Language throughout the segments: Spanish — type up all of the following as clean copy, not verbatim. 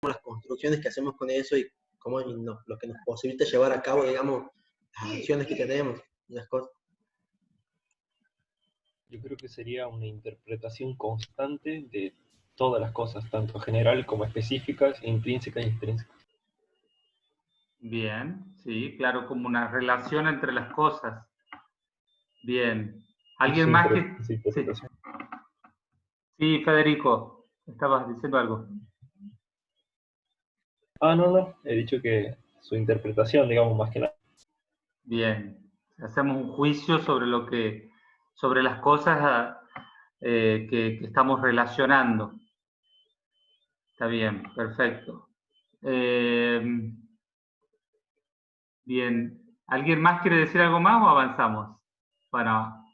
las construcciones que hacemos con eso y cómo lo que nos posibilita llevar a cabo, digamos, las acciones que tenemos y las cosas. Yo creo que sería una interpretación constante de todas las cosas, tanto general como específicas, intrínsecas y extrínsecas. Bien, sí, claro, como una relación entre las cosas. Bien. ¿Alguien más que...? Esa interpretación. Sí, Federico, estabas diciendo algo. No, he dicho que su interpretación, digamos, más que nada. Bien. Hacemos un juicio sobre sobre las cosas que estamos relacionando. Está bien, perfecto. Bien. ¿Alguien más quiere decir algo más o avanzamos? Bueno,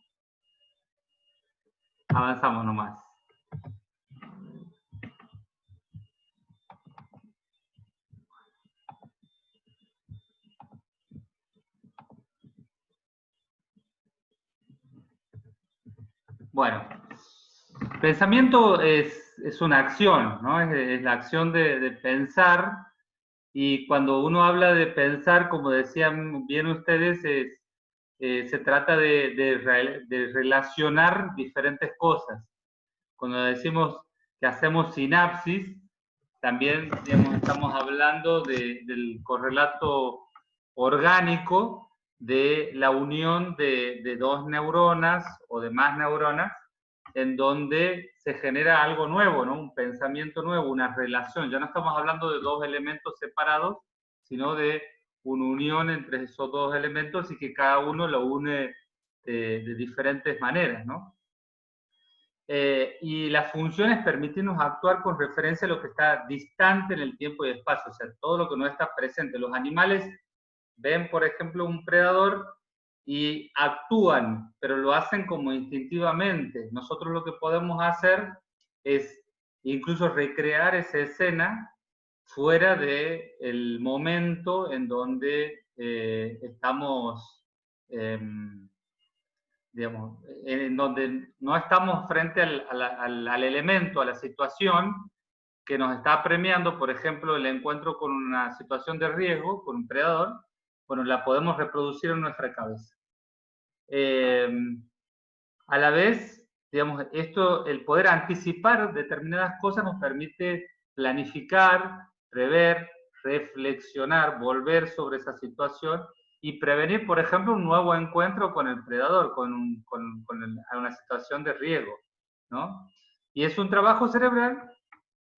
avanzamos nomás. Bueno, pensamiento es una acción, ¿no? Es la acción de pensar, y cuando uno habla de pensar, como decían bien ustedes, se trata de relacionar diferentes cosas. Cuando decimos que hacemos sinapsis, también, digamos, estamos hablando del correlato orgánico de la unión de dos neuronas o de más neuronas, en donde se genera algo nuevo, ¿no? Un pensamiento nuevo, una relación. Ya no estamos hablando de dos elementos separados, sino de una unión entre esos dos elementos y que cada uno lo une de diferentes maneras, ¿no? Y las funciones permitirnos actuar con referencia a lo que está distante en el tiempo y espacio, o sea, todo lo que no está presente. Los animales ven, por ejemplo, un predador y actúan, pero lo hacen como instintivamente. Nosotros lo que podemos hacer es incluso recrear esa escena fuera del momento en donde estamos, digamos, en donde no estamos frente al elemento, a la situación que nos está premiando. Por ejemplo, el encuentro con una situación de riesgo, con un predador, bueno, la podemos reproducir en nuestra cabeza. A la vez, digamos, el poder anticipar determinadas cosas nos permite planificar, prever, reflexionar, volver sobre esa situación y prevenir, por ejemplo, un nuevo encuentro con el predador, con una situación de riesgo, ¿no? Y es un trabajo cerebral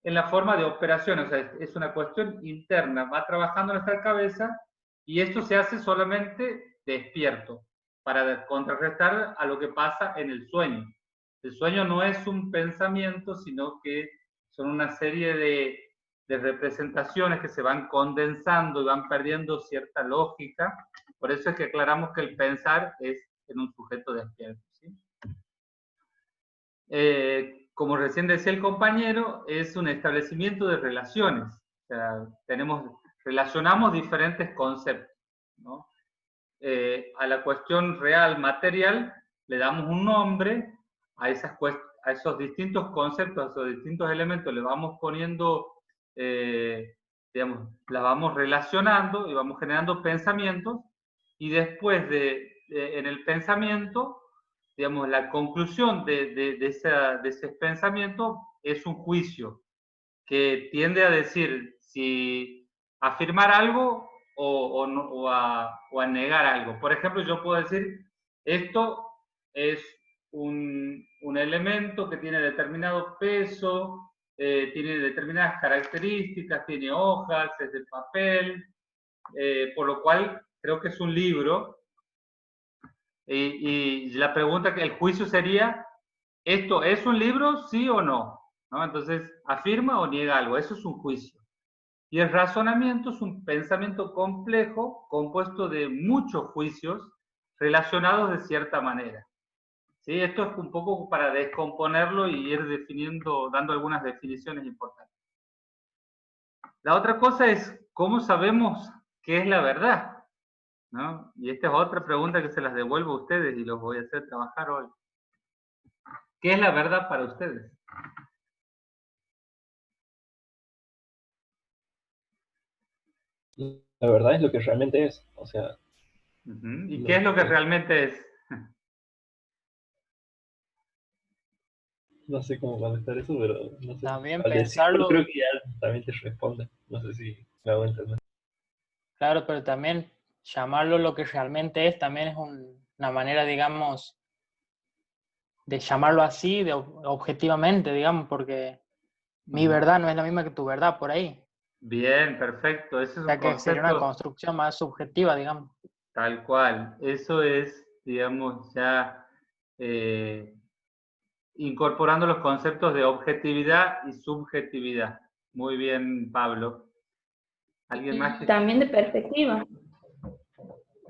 en la forma de operación, o sea, es una cuestión interna, va trabajando en nuestra cabeza y esto se hace solamente despierto, para contrarrestar a lo que pasa en el sueño. El sueño no es un pensamiento, sino que son una serie de representaciones que se van condensando y van perdiendo cierta lógica. Por eso es que aclaramos que el pensar es en un sujeto despierto, ¿sí? Como recién decía el compañero, es un establecimiento de relaciones. O sea, relacionamos diferentes conceptos, ¿no? A la cuestión real, material, le damos un nombre, a esos distintos conceptos, a esos distintos elementos, le vamos poniendo, digamos, las vamos relacionando y vamos generando pensamientos, y después en el pensamiento, digamos, la conclusión de ese pensamiento es un juicio que tiende a decir si afirmar algo o a negar algo. Por ejemplo, yo puedo decir, esto es un elemento que tiene determinado peso, tiene determinadas características, tiene hojas, es de papel, por lo cual creo que es un libro. Y la pregunta, el juicio sería, ¿esto es un libro, sí o no? ¿No? Entonces, afirma o niega algo, eso es un juicio. Y el razonamiento es un pensamiento complejo, compuesto de muchos juicios relacionados de cierta manera. ¿Sí? Esto es un poco para descomponerlo y ir definiendo, dando algunas definiciones importantes. La otra cosa es, ¿cómo sabemos qué es la verdad? ¿No? Y esta es otra pregunta que se las devuelvo a ustedes y los voy a hacer trabajar hoy. ¿Qué es la verdad para ustedes? La verdad es lo que realmente es. O sea, ¿Y qué es lo que realmente es? no sé cómo contestar eso, pero no sé. También Al decirlo pensarlo, creo que ya también te responde. No sé si me hago entender. claro, pero también llamarlo lo que realmente es también es una manera, digamos, de llamarlo así, objetivamente, digamos, porque mi verdad no es la misma que tu verdad por ahí. Bien, perfecto. Ese es O un sea que sería una concepto construcción más subjetiva, digamos. tal cual. Eso es, digamos, ya incorporando los conceptos de objetividad y subjetividad. Muy bien, Pablo. ¿Alguien más Y que... también de perspectiva,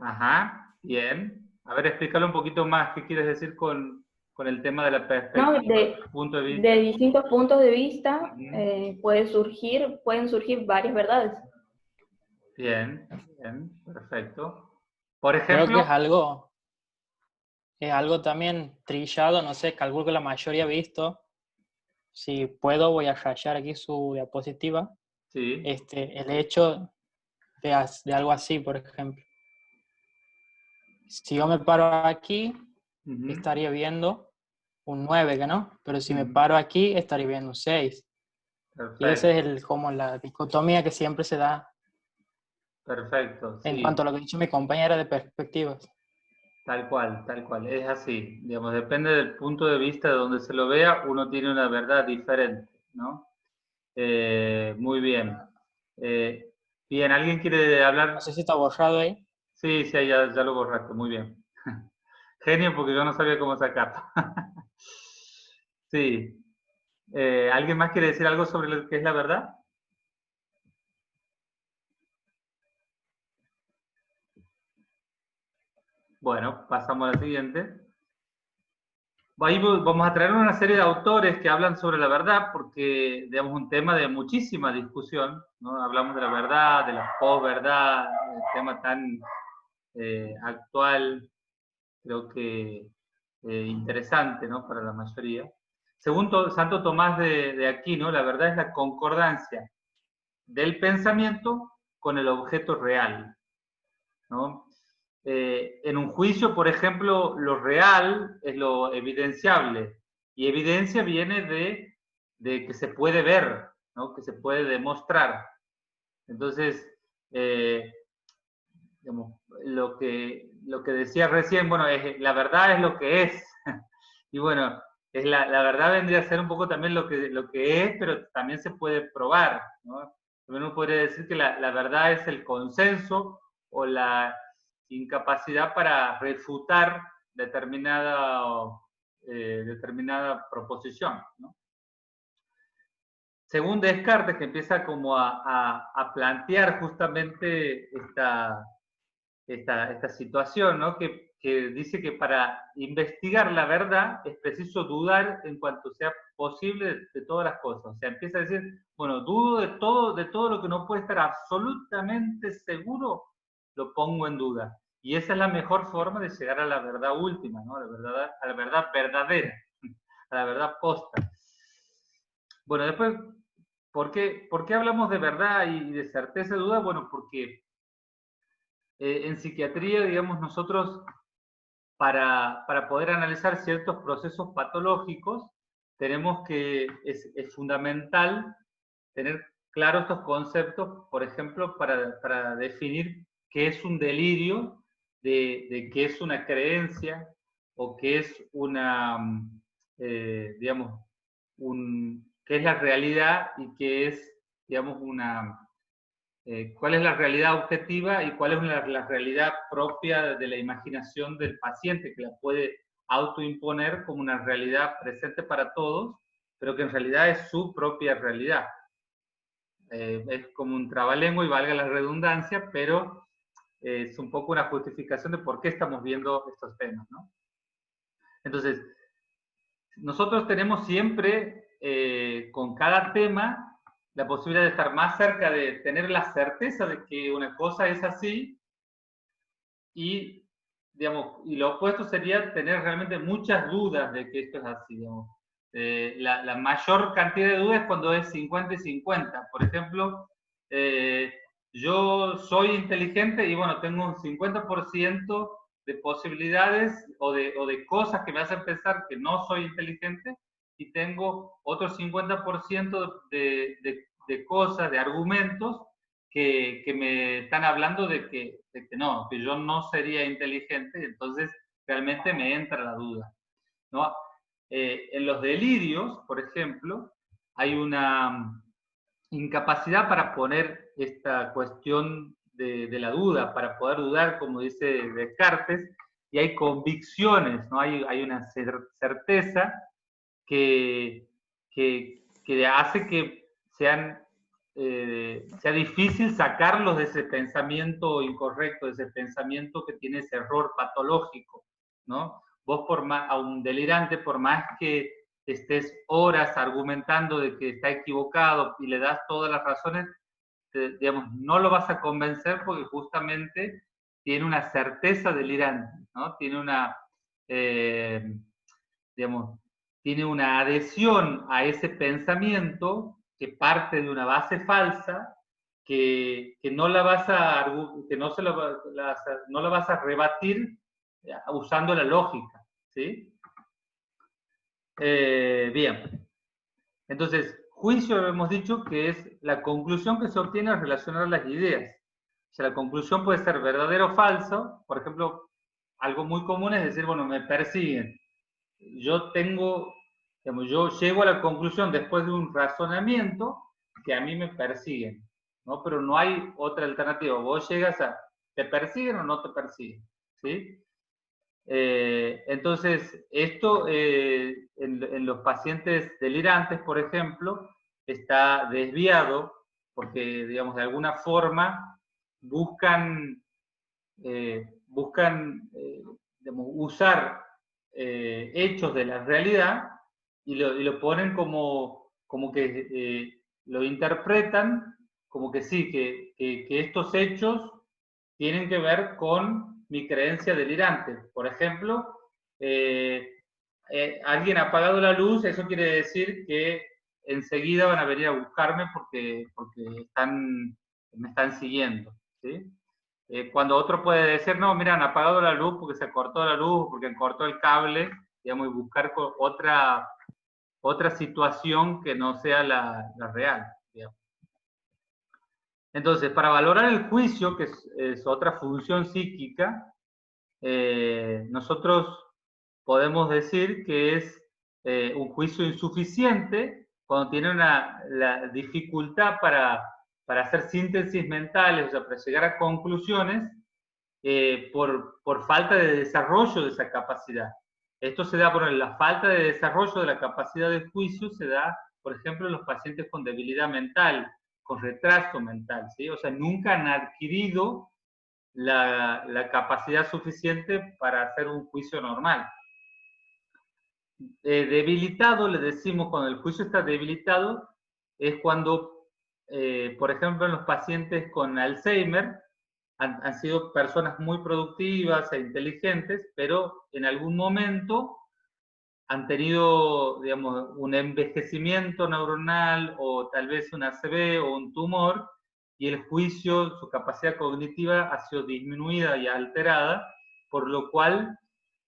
Ajá, bien. A ver, explícalo un poquito más. ¿Qué quieres decir con el tema de la ¿no? perspectiva? Punto de vista. De distintos puntos de vista Ujú. pueden surgir varias verdades. Bien, bien, perfecto. Por Creo que ejemplo, es algo también trillado, no sé, calculo que la mayoría ha visto. Si puedo, voy a rayar aquí su diapositiva. sí. El hecho de algo así, por ejemplo. Si yo me paro aquí, Ujú, estaría viendo un 9, ¿que no? Pero si me ujú. paro aquí, estaría viendo un 6. Y esa Perfecto, es como la dicotomía que siempre se da perfecto, en sí. cuanto a lo que ha dicho mi compañera de perspectivas. Tal cual, es así. Digamos, depende del punto de vista de donde se lo vea, uno tiene una verdad diferente, ¿no? Muy bien. Eh, bien, ¿alguien quiere No hablar? sé si está borrado ahí. Sí, sí, ya lo borraste, muy bien. Genio, porque yo no sabía cómo sacarlo. Sí. ¿Alguien más quiere decir algo sobre lo que es la verdad? Bueno, pasamos a la siguiente. Ahí vamos a traer una serie de autores que hablan sobre la verdad, porque, digamos, un tema de muchísima discusión, ¿no? Hablamos de la verdad, de la posverdad, un tema tan actual, creo que interesante, ¿no? Para la mayoría. Según Santo Tomás de Aquino, la verdad es la concordancia del pensamiento con el objeto real, ¿no? En un juicio, por ejemplo, lo real es lo evidenciable, y evidencia viene de que se puede ver, ¿no? Que se puede demostrar. Entonces, digamos, lo que decía recién, bueno, la verdad es lo que es. Y bueno, la verdad vendría a ser un poco también lo que es, pero también se puede probar, ¿no? También uno podría decir que la verdad es el consenso o la incapacidad para refutar determinada proposición, ¿no? Según Descartes, que empieza como a plantear justamente esta situación, ¿no? Que dice que para investigar la verdad es preciso dudar en cuanto sea posible de todas las cosas. O sea, empieza a decir, bueno, dudo de todo lo que no puede estar absolutamente seguro, lo pongo en duda. Y esa es la mejor forma de llegar a la verdad última, ¿no? A la verdad verdadera, a la verdad posta. Bueno, después, por qué hablamos de verdad y de certeza de duda? Bueno, porque en psiquiatría, digamos, nosotros para poder analizar ciertos procesos patológicos, tenemos que, es fundamental tener claros estos conceptos, por ejemplo, para definir qué es un delirio, de qué es una creencia, o qué es una, digamos, qué es la realidad y qué es, digamos, cuál es la realidad objetiva y cuál es la realidad propia de la imaginación del paciente, que la puede autoimponer como una realidad presente para todos, pero que en realidad es su propia realidad. Es como un trabalengua y valga la redundancia, pero es un poco una justificación de por qué estamos viendo estos temas, ¿no? Entonces, nosotros tenemos siempre, con cada tema, la posibilidad de estar más cerca de tener la certeza de que una cosa es así y, digamos, y lo opuesto sería tener realmente muchas dudas de que esto es así, digamos. La mayor cantidad de dudas es cuando es 50 y 50. Por ejemplo, yo soy inteligente y bueno, tengo un 50% de posibilidades o de cosas que me hacen pensar que no soy inteligente, y tengo otro 50% de cosas, de argumentos que me están hablando de que no, que yo no sería inteligente, y entonces realmente me entra la duda, ¿no? En los delirios, por ejemplo, hay una incapacidad para poner esta cuestión de la duda, para poder dudar, como dice Descartes, y hay convicciones, ¿no? Hay una certeza que hace que sea difícil sacarlos de ese pensamiento incorrecto, de ese pensamiento que tiene ese error patológico, ¿no? Vos a un delirante, por más que estés horas argumentando de que está equivocado y le das todas las razones, digamos, no lo vas a convencer porque justamente tiene una certeza delirante, ¿no? Tiene digamos, tiene una adhesión a ese pensamiento que parte de una base falsa, que no la vas a, que no, no la vas a rebatir usando la lógica, ¿sí? Bien. Entonces, juicio hemos dicho que es la conclusión que se obtiene al relacionar las ideas. O sea, la conclusión puede ser verdadero o falso. Por ejemplo, algo muy común es decir, bueno, me persiguen. Digamos, yo llego a la conclusión después de un razonamiento que a mí me persiguen, ¿no? Pero no hay otra alternativa. Vos llegas a, ¿te persiguen o no te persiguen? ¿Sí? Entonces, esto en los pacientes delirantes, por ejemplo, está desviado porque, digamos, de alguna forma buscan, digamos, usar hechos de la realidad y lo ponen como que lo interpretan como que sí, que estos hechos tienen que ver con mi creencia delirante. Por ejemplo, alguien ha apagado la luz, eso quiere decir que enseguida van a venir a buscarme porque me están siguiendo, ¿sí? Cuando otro puede decir, no, mira, han apagado la luz porque se cortó la luz, porque cortó el cable, digamos, y buscar otra situación que no sea la real, digamos. Entonces, para valorar el juicio, que es otra función psíquica, nosotros podemos decir que es un juicio insuficiente cuando tiene la dificultad para hacer síntesis mentales, o sea, para llegar a conclusiones por falta de desarrollo de esa capacidad. Esto se da por la falta de desarrollo de la capacidad de juicio, se da, por ejemplo, en los pacientes con debilidad mental, con retraso mental, ¿sí? O sea, nunca han adquirido la capacidad suficiente para hacer un juicio normal. Debilitado, le decimos, cuando el juicio está debilitado, es cuando, por ejemplo, en los pacientes con Alzheimer, han sido personas muy productivas e inteligentes, pero en algún momento han tenido, digamos, un envejecimiento neuronal o tal vez un ACV o un tumor, y el juicio, su capacidad cognitiva ha sido disminuida y alterada, por lo cual,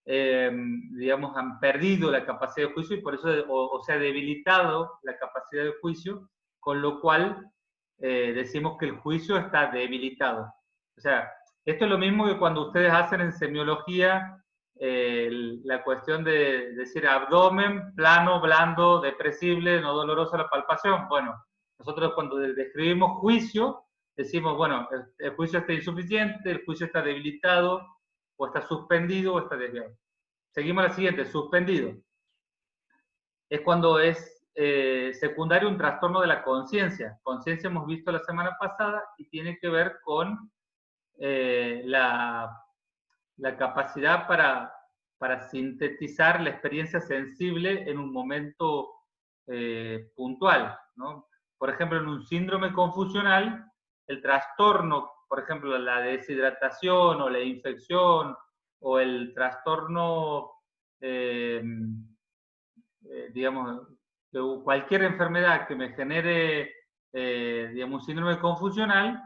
digamos, han perdido la capacidad de juicio y por eso, o se ha debilitado la capacidad de juicio, con lo cual decimos que el juicio está debilitado. O sea, esto es lo mismo que cuando ustedes hacen en semiología la cuestión de decir abdomen, plano, blando, depresible, no dolorosa la palpación. Bueno, nosotros cuando describimos juicio, decimos, bueno, el juicio está insuficiente, el juicio está debilitado, o está suspendido, o está desviado. Seguimos la siguiente, suspendido. Es cuando es secundario un trastorno de la conciencia. Conciencia hemos visto la semana pasada y tiene que ver con la capacidad para sintetizar la experiencia sensible en un momento puntual, ¿no? Por ejemplo, en un síndrome confusional, el trastorno, por ejemplo, la deshidratación o la infección o el trastorno, digamos, cualquier enfermedad que me genere, digamos, un síndrome confusional,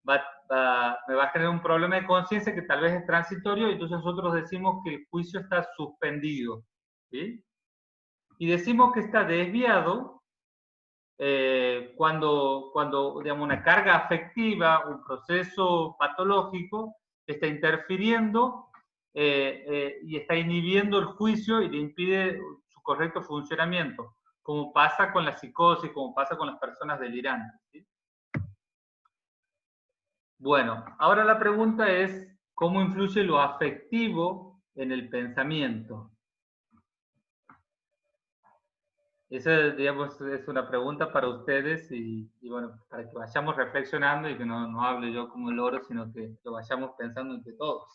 me va a generar un problema de conciencia que tal vez es transitorio, y entonces nosotros decimos que el juicio está suspendido, ¿sí? Y decimos que está desviado cuando digamos, una carga afectiva, un proceso patológico, está interfiriendo y está inhibiendo el juicio y le impide su correcto funcionamiento, como pasa con la psicosis, como pasa con las personas delirantes, ¿sí? Bueno, ahora la pregunta es, ¿cómo influye lo afectivo en el pensamiento? Esa, digamos, es una pregunta para ustedes y bueno, para que vayamos reflexionando y que no hable yo como el loro, sino que lo vayamos pensando entre todos.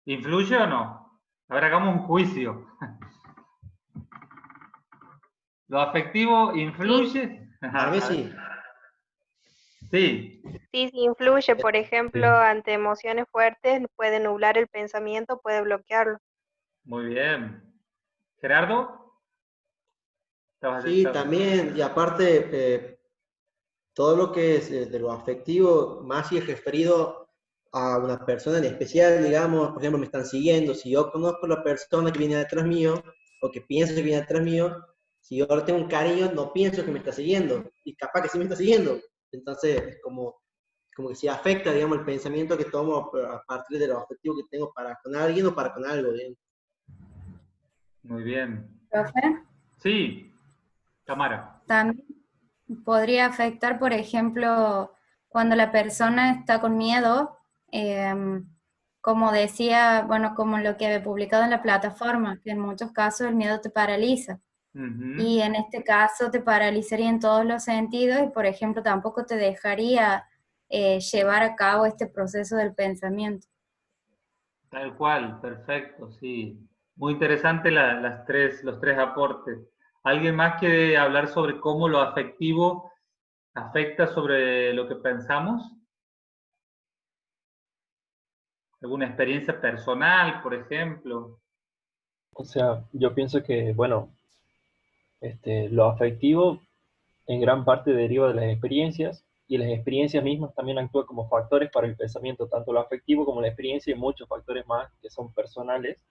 ¿Influye o no? Ahora hagamos un juicio. ¿Lo afectivo influye? Para mí sí. Sí. Sí, sí influye, por ejemplo, ante emociones fuertes puede nublar el pensamiento, puede bloquearlo. Muy bien. ¿Gerardo? Sí, también, y aparte, todo lo que es de lo afectivo, más si es referido a una persona en especial, digamos, por ejemplo, me están siguiendo, si yo conozco a la persona que viene detrás mío, o que pienso que viene detrás mío, si yo ahora tengo un cariño, no pienso que me está siguiendo, y capaz que sí me está siguiendo. Entonces, es como que sí afecta, digamos, el pensamiento que tomo a partir de lo afectivo que tengo para con alguien o para con algo, digamos. Muy bien. Profe, Sí, Tamara. también podría afectar, por ejemplo, cuando la persona está con miedo, como decía, bueno, como lo que había publicado en la plataforma, que en muchos casos el miedo te paraliza. Y en este caso te paralizaría en todos los sentidos y, por ejemplo, tampoco te dejaría llevar a cabo este proceso del pensamiento. Tal cual, perfecto, sí. Muy interesante los tres aportes. ¿Alguien más quiere hablar sobre cómo lo afectivo afecta sobre lo que pensamos? ¿Alguna experiencia personal, por ejemplo? O sea, yo pienso que, bueno, lo afectivo en gran parte deriva de las experiencias y las experiencias mismas también actúan como factores para el pensamiento, tanto lo afectivo como la experiencia y muchos factores más que son personales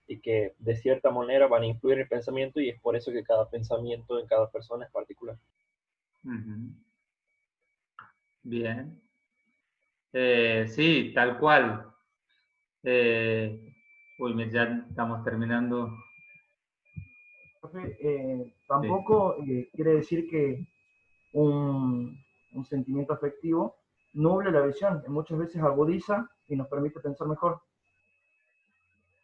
y que de cierta manera van a influir en el pensamiento y es por eso que cada pensamiento en cada persona es particular. Bien. Sí, tal cual. Uy, ya estamos terminando. Tampoco quiere decir que un sentimiento afectivo nuble la visión, muchas veces agudiza y nos permite pensar mejor.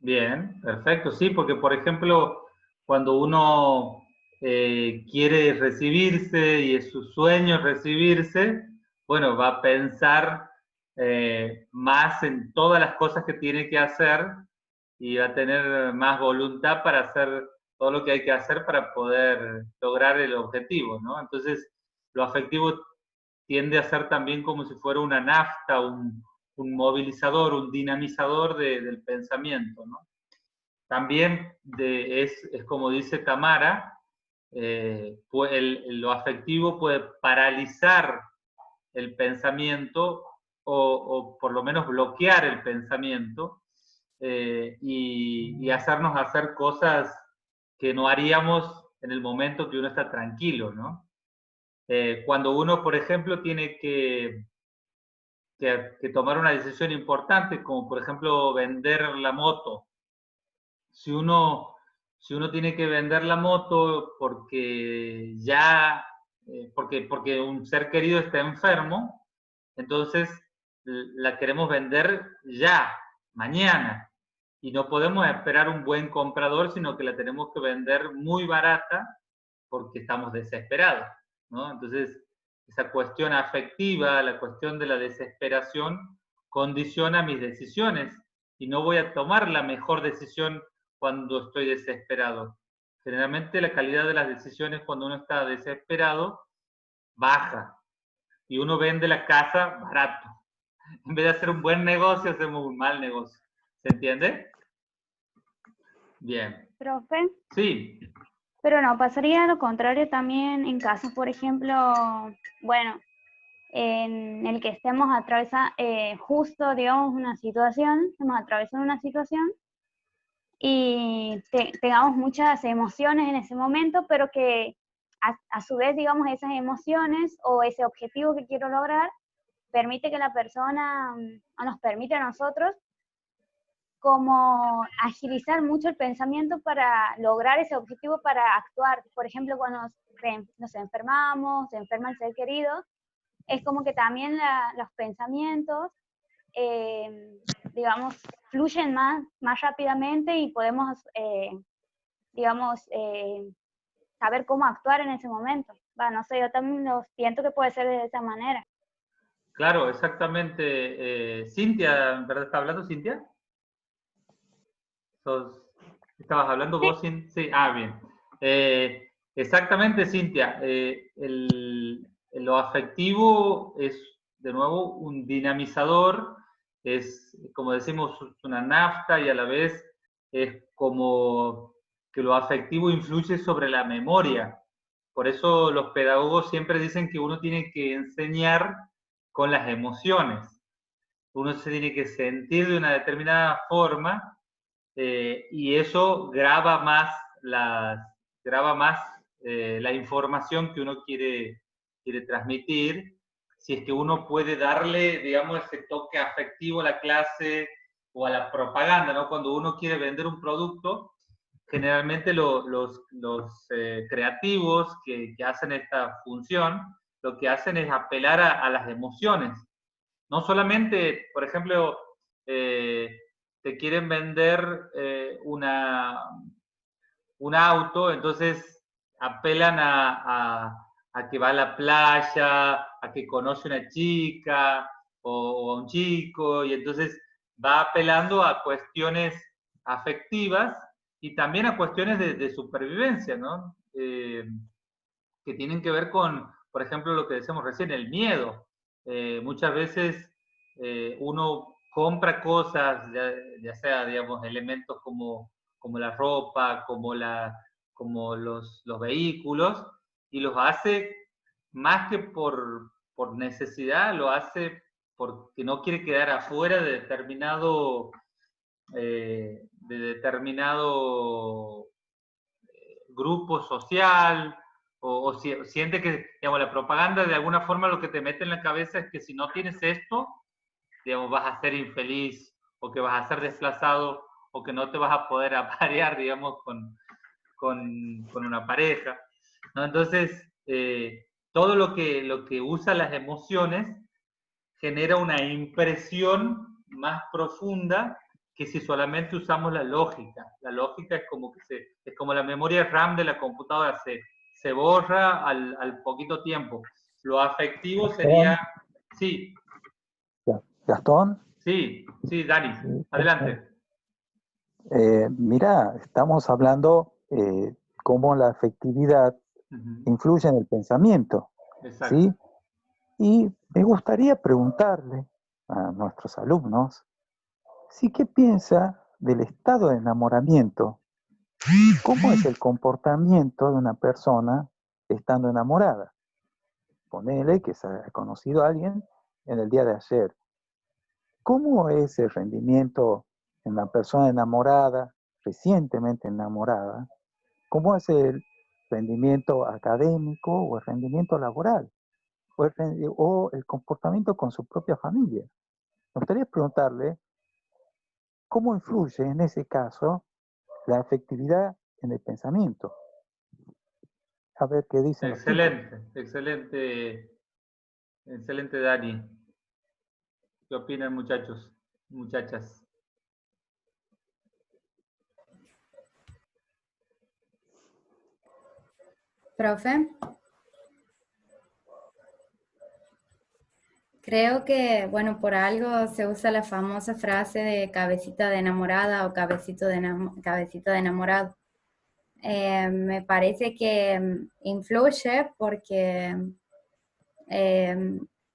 Bien, perfecto, sí, porque por ejemplo, cuando uno quiere recibirse y es su sueño recibirse, bueno, va a pensar más en todas las cosas que tiene que hacer y va a tener más voluntad para hacer todo lo que hay que hacer para poder lograr el objetivo, ¿no? Entonces, lo afectivo tiende a ser también como si fuera una nafta, un movilizador, un dinamizador del pensamiento, ¿no? También es como dice Tamara, lo afectivo puede paralizar el pensamiento o por lo menos bloquear el pensamiento y hacernos hacer cosas que no haríamos en el momento que uno está tranquilo, ¿no? Cuando uno, por ejemplo, tiene que tomar una decisión importante, como por ejemplo vender la moto. Si uno tiene que vender la moto porque porque un ser querido está enfermo, entonces la queremos vender ya, mañana. Y no podemos esperar un buen comprador, sino que la tenemos que vender muy barata porque estamos desesperados, ¿no? Entonces, esa cuestión afectiva, la cuestión de la desesperación, condiciona mis decisiones y no voy a tomar la mejor decisión cuando estoy desesperado. Generalmente la calidad de las decisiones cuando uno está desesperado baja y uno vende la casa barato. En vez de hacer un buen negocio, hacemos un mal negocio. ¿Se entiende? Bien. Profe. Sí. Pero no, pasaría lo contrario también en casos, por ejemplo, bueno, en el que estemos atravesando justo, digamos, estemos atravesando una situación y tengamos muchas emociones en ese momento, pero que a su vez, digamos, esas emociones o ese objetivo que quiero lograr permite que la persona, o nos permite a nosotros, como agilizar mucho el pensamiento para lograr ese objetivo, para actuar. Por ejemplo, cuando nos enfermamos, se enferma el ser querido, es como que también los pensamientos, digamos, fluyen más rápidamente y podemos, digamos, saber cómo actuar en ese momento. No sé, yo también lo siento que puede ser de esa manera. Claro, exactamente. Cintia, ¿verdad está hablando Cintia? ¿Estabas hablando vos? Sí, bien. Exactamente, Cintia. Lo afectivo es, de nuevo, un dinamizador, es, como decimos, una nafta y a la vez es como que lo afectivo influye sobre la memoria. Por eso los pedagogos siempre dicen que uno tiene que enseñar con las emociones. Uno se tiene que sentir de una determinada forma y eso graba más la información que uno quiere transmitir. Si es que uno puede darle, digamos, ese toque afectivo a la clase o a la propaganda, ¿no? Cuando uno quiere vender un producto, generalmente los creativos que hacen esta función, lo que hacen es apelar a las emociones. No solamente, por ejemplo, te quieren vender un auto, entonces apelan a que va a la playa, a que conoce una chica o a un chico, y entonces va apelando a cuestiones afectivas y también a cuestiones de supervivencia, ¿no? Que tienen que ver con, por ejemplo, lo que decíamos recién, el miedo. Muchas veces uno compra cosas, ya sea, digamos, elementos como la ropa, como los vehículos, y los hace más que por necesidad, lo hace porque no quiere quedar afuera de determinado grupo social, o siente que, digamos, la propaganda de alguna forma lo que te mete en la cabeza es que si no tienes esto, digamos, vas a ser infeliz, o que vas a ser desplazado, o que no te vas a poder aparear, digamos, con una pareja, ¿no? Entonces, todo lo que usa las emociones genera una impresión más profunda que si solamente usamos la lógica. La lógica es como la memoria RAM de la computadora, se borra al poquito tiempo. Lo afectivo sería... Sí. Gastón. Sí, Dani, adelante. Mira, estamos hablando cómo la afectividad influye en el pensamiento. Exacto. ¿Sí? Y me gustaría preguntarle a nuestros alumnos qué piensa del estado de enamoramiento. ¿Cómo es el comportamiento de una persona estando enamorada? Ponele que se ha conocido a alguien en el día de ayer. ¿Cómo es el rendimiento en la persona enamorada, recientemente enamorada? ¿Cómo es el rendimiento académico o el rendimiento laboral? O el comportamiento con su propia familia. Me gustaría preguntarle cómo influye en ese caso la afectividad en el pensamiento. A ver qué dicen los chicos. Excelente, Dani. ¿Qué opinan, muchachos, muchachas? Profe. Creo que, bueno, por algo se usa la famosa frase de cabecita de enamorada o cabecito de enamorado. Me parece que influye porque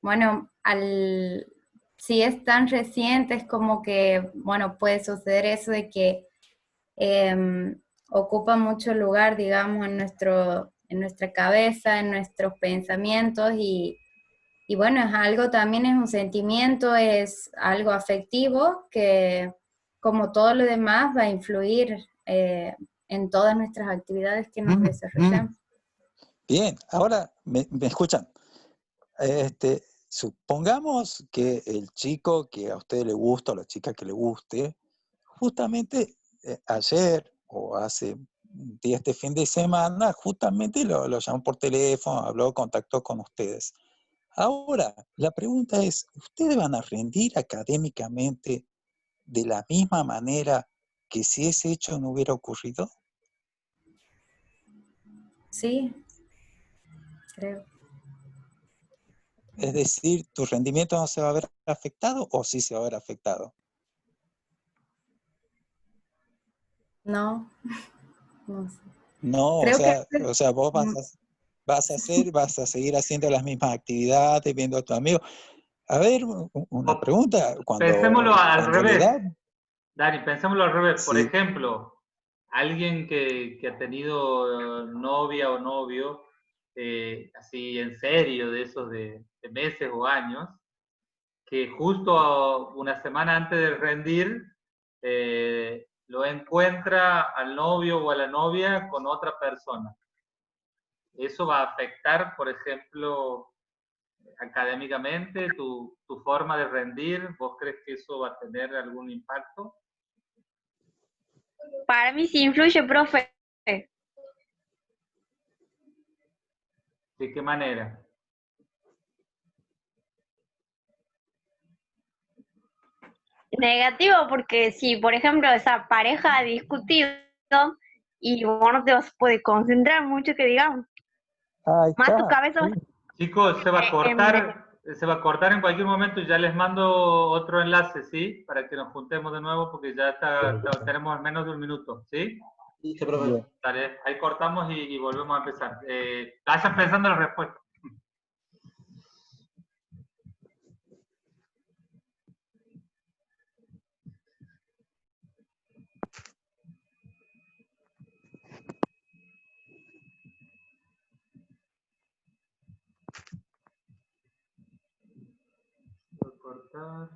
bueno, si es tan reciente, es como que, bueno, puede suceder eso de que ocupa mucho lugar, digamos, en nuestra cabeza, en nuestros pensamientos y bueno, es algo también, es un sentimiento, es algo afectivo que, como todo lo demás, va a influir en todas nuestras actividades que nos desarrollamos. Bien, ahora me escuchan. Supongamos que el chico que a usted le gusta o la chica que le guste, justamente ayer o hace un día este fin de semana, justamente lo llamó por teléfono, habló, contactó con ustedes. Ahora, la pregunta es, ¿ustedes van a rendir académicamente de la misma manera que si ese hecho no hubiera ocurrido? Sí, creo. Es decir, ¿tu rendimiento no se va a ver afectado o sí se va a ver afectado? No, no sé. No, Creo que o sea, vos vas a seguir haciendo las mismas actividades, viendo a tus amigos. A ver, una pregunta, Pensémoslo al en revés, realidad, Dani, pensémoslo al revés. Por sí, ejemplo, alguien que ha tenido novia o novio, así en serio, de esos de meses o años, que justo una semana antes de rendir, lo encuentra al novio o a la novia con otra persona. Eso va a afectar, por ejemplo, académicamente, tu forma de rendir. ¿Vos crees que eso va a tener algún impacto? Para mí sí influye, profe. ¿De qué manera? Negativo, porque si, por ejemplo, esa pareja ha discutido y vos no te vas a poder concentrar mucho, que digamos, ahí más tu está. cabeza va a Chicos, se va a cortar en cualquier momento y ya les mando otro enlace, ¿sí? Para que nos juntemos de nuevo porque ya tenemos menos de un minuto, ¿sí? Sí, se profe. Dale, ahí cortamos y volvemos a empezar. Vayan pensando en la respuesta. Voy a cortar.